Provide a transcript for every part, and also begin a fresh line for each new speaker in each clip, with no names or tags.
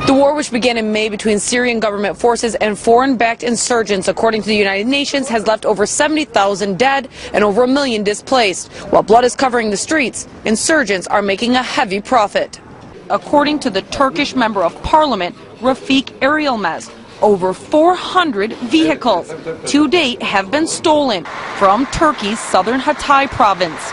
The war, which began in May between Syrian government forces and foreign-backed insurgents, according to the United Nations, has left over 70,000 dead and over 1 million displaced. While blood is covering the streets, insurgents are making a heavy profit. According to the Turkish member of parliament, Rafik Erilmez, over 400 vehicles to date have been stolen from Turkey's southern Hatay province.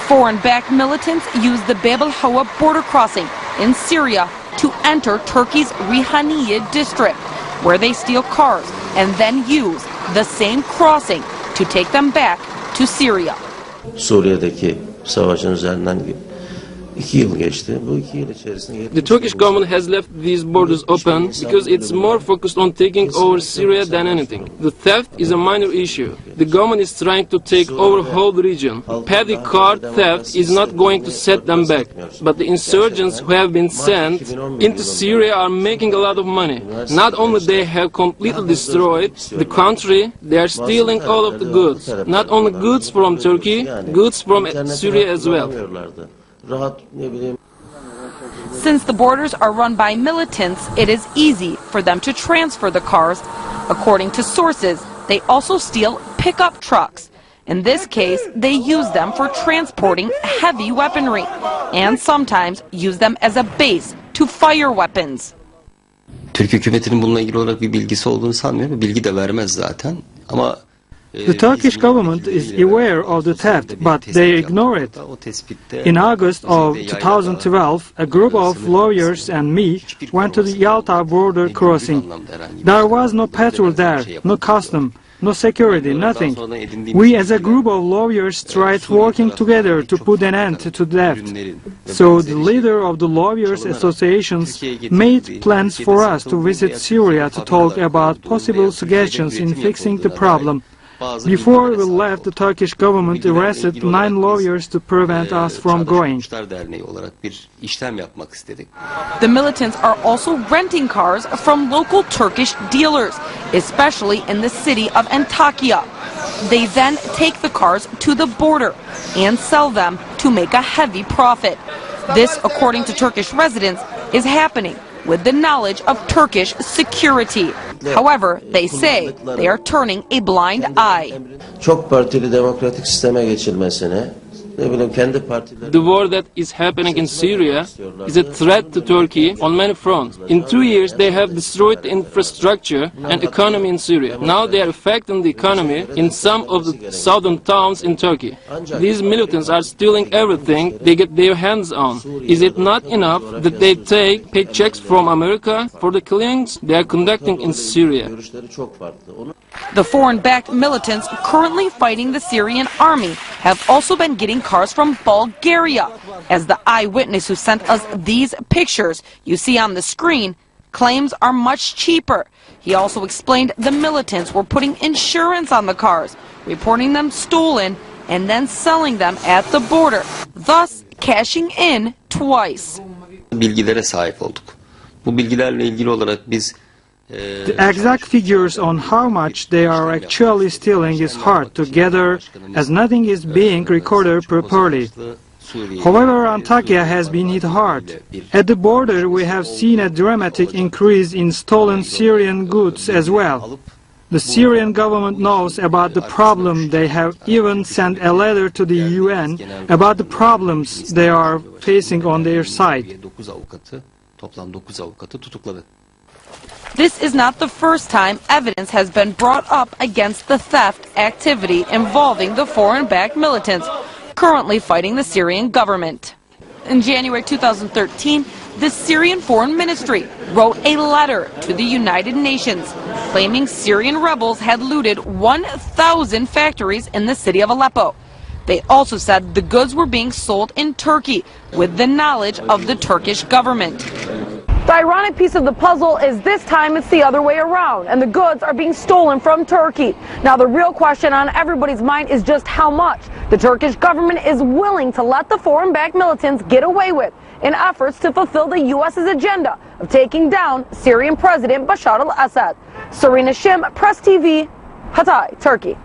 Foreign-backed militants use the Bab al-Hawa border crossing in Syria to enter Turkey's Rihaniye district, where they steal cars and then use the same crossing to take them back to Syria.
Suriye'deki savaşın üzerinden 2 yıl geçti. Bu 2 yıl içerisinde
The Turkish government has left these borders open because it's more focused on taking over Syria than anything. The theft is a minor issue. The government is trying to take over whole region. Petty car theft is not going to set them back. But the insurgents who have been sent into Syria are making a lot of money. Not only they have completely destroyed the country, they are stealing all of the goods. Not only goods from Turkey, goods from Syria as well.
Since the borders are run by militants, it is easy for them to transfer the cars. According to sources, they also steal pickup trucks. In this case, they use them for transporting heavy weaponry and sometimes use them as a base to fire weapons.
Türk hükümetinin bununla ilgili olarak bir bilgisi olduğunu sanmıyorum. Bilgi de vermez zaten. Ama
the Turkish government is aware of the theft, but they ignore it. In August of 2012, a group of lawyers and me went to the Yalta border crossing. There was no patrol there, no custom, no security, nothing. We as a group of lawyers tried working together to put an end to theft. So the leader of the lawyers associations made plans for us to visit Syria to talk about possible suggestions in fixing the problem. Before we left, the Turkish government arrested 9 lawyers to prevent us from going.
The militants are also renting cars from local Turkish dealers, especially in the city of Antakya. They then take the cars to the border and sell them to make a heavy profit. This, according to Turkish residents, is happening with the knowledge of Turkish security. However, they say they are turning a blind eye.
Çok partili demokratik sisteme geçilmesine,
the war that is happening in Syria is a threat to Turkey on many fronts. In 2 years, they have destroyed the infrastructure and economy in Syria. Now they are affecting the economy in some of the southern towns in Turkey. These militants are stealing everything they get their hands on. Is it not enough that they take paychecks from America for the killings they are conducting in Syria?
The foreign-backed militants currently fighting the Syrian army have also been getting cars from Bulgaria, as the eyewitness who sent us these pictures you see on the screen claims are much cheaper. He also explained the militants were putting insurance on the cars, reporting them stolen, and then selling them at the border, thus cashing in twice.
Bilgilere sahip olduk. Bu bilgilerle ilgili olarak biz
the exact figures on how much they are actually stealing is hard to gather, as nothing is being recorded properly. However, Antakya has been hit hard. At the border, we have seen a dramatic increase in stolen Syrian goods as well. The Syrian government knows about the problem. They have even sent a letter to the UN about the problems they are facing on their side.
This is not the first time evidence has been brought up against the theft activity involving the foreign-backed militants currently fighting the Syrian government. In January 2013, the Syrian Foreign Ministry wrote a letter to the United Nations claiming Syrian rebels had looted 1,000 factories in the city of Aleppo. They also said the goods were being sold in Turkey with the knowledge of the Turkish government.
The ironic piece of the puzzle is this time it's the other way around, and the goods are being stolen from Turkey. Now the real question on everybody's mind is just how much the Turkish government is willing to let the foreign-backed militants get away with in efforts to fulfill the U.S.'s agenda of taking down Syrian President Bashar al-Assad. Serena Shim, Press TV, Hatay, Turkey.